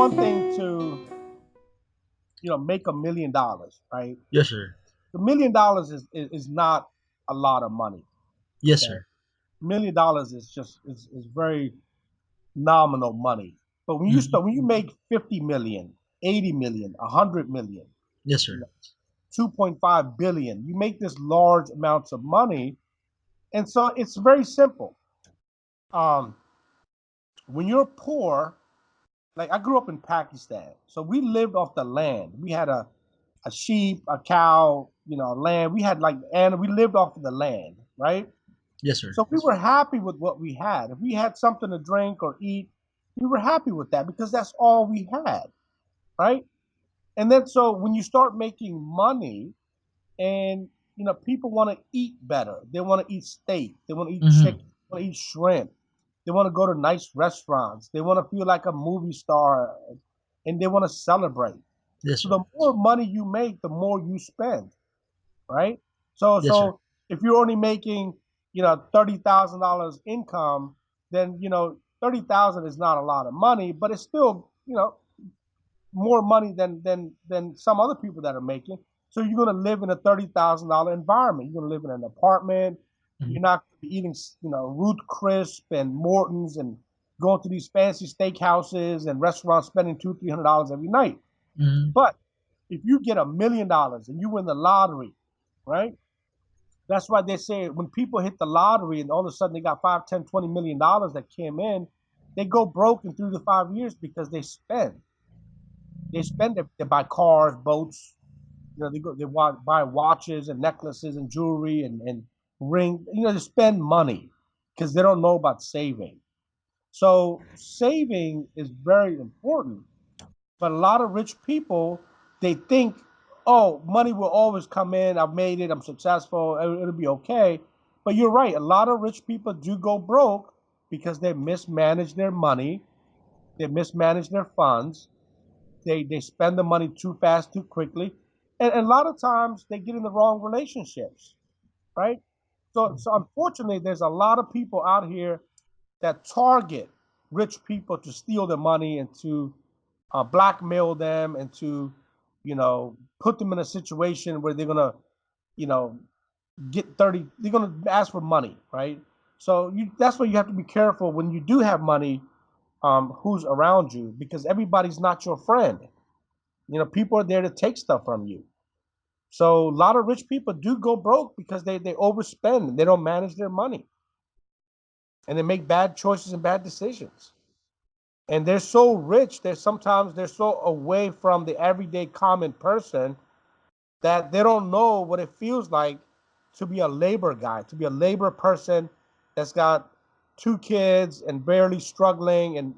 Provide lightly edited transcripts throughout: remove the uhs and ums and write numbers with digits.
one thing to, make $1 million, right? Yes, sir. The $1 million is not a lot of money. Yes, Okay, sir. $1 million is very nominal money. But Mhm. when you make 50 million, 80 million, 100 million, Yes, you sir. know, 2.5 billion, you make this large amounts of money. And so it's very simple. Um, when you're poor, like I grew up in Pakistan, so we lived off the land. We had a sheep, a cow, land. We had and we lived off of the land, right? Yes, sir. So we were happy with what we had. If we had something to drink or eat, we were happy with that because that's all we had, right? And then so when you start making money and people want to eat better, they want to eat steak, they want to eat chicken, Mhm. they want to eat shrimp, they want to go to nice restaurants, they want to feel like a movie star, and they want to celebrate. Yes, So sir. the more money you make, the more you spend, right? So Yes, sir. so if you're only making $30,000 income, then 30,000 is not a lot of money, but it's still more money than some other people that are making. So you're going to live in a $30,000 environment. You're going to live in an apartment. You're Mhm. not going to be eating Ruth Crisp and Morton's and going to these fancy steakhouses and restaurants, spending $200-300 every night. Mhm. But if you get $1 million and you win the lottery, right? That's why they say when people hit the lottery and all of a sudden they got 5, 10, $20 million that came in, they go broke in 3 to 5 years because they spend. They spend it. They buy cars, boats. They buy watches and necklaces and jewelry and ring. They spend money because they don't know about saving. So saving is very important. But a lot of rich people, they think, oh, money will always come in. I've made it. I'm successful. It'll be okay. But you're right. A lot of rich people do go broke because they mismanage their money. They mismanage their funds. They spend the money too fast, too quickly. And a lot of times they get in the wrong relationships, right? So unfortunately, there's a lot of people out here that target rich people to steal their money and to blackmail them and to, put them in a situation where they're gonna, you know, get 30. They're gonna ask for money, right? So that's why you have to be careful when you do have money, who's around you because everybody's not your friend. People are there to take stuff from you. So a lot of rich people do go broke because they overspend and they don't manage their money and they make bad choices and bad decisions. And they're so rich that sometimes they're so away from the everyday common person that they don't know what it feels like to be a labor guy, to be a labor person that's got 2 kids and barely struggling and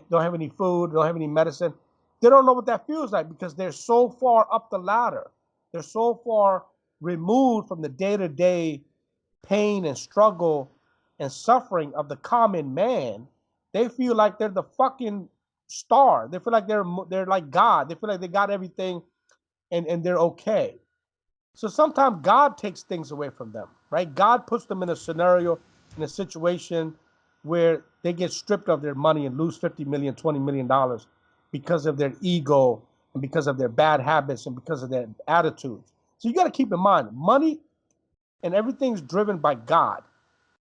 don't have any food, don't have any medicine. They don't know what that feels like because they're so far up the ladder. They're so far removed from the day-to-day pain and struggle and suffering of the common man. They feel like they're the fucking star. They feel like they're like God. They feel like they got everything and they're okay. So sometimes God takes things away from them, right? God puts them in a scenario, in a situation where they get stripped of their money and lose 50 million, $20 million because of their ego and because of their bad habits and because of their attitudes. So you got to keep in mind, money and everything's driven by God.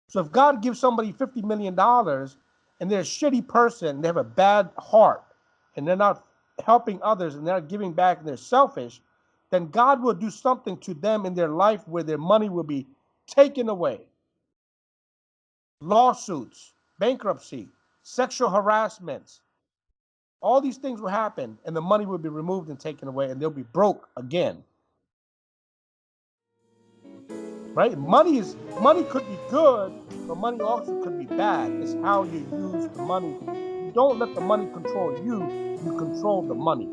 So if God gives somebody $50 million and they're a shitty person, they have a bad heart, and they're not helping others and they're not giving back and they're selfish, then God will do something to them in their life where their money will be taken away. Lawsuits, bankruptcy, sexual harassment, all these things will happen and the money will be removed and taken away and they'll be broke again. Right? Money could be good, but money also could be bad. It's how you use the money. You don't let the money control you, you control the money.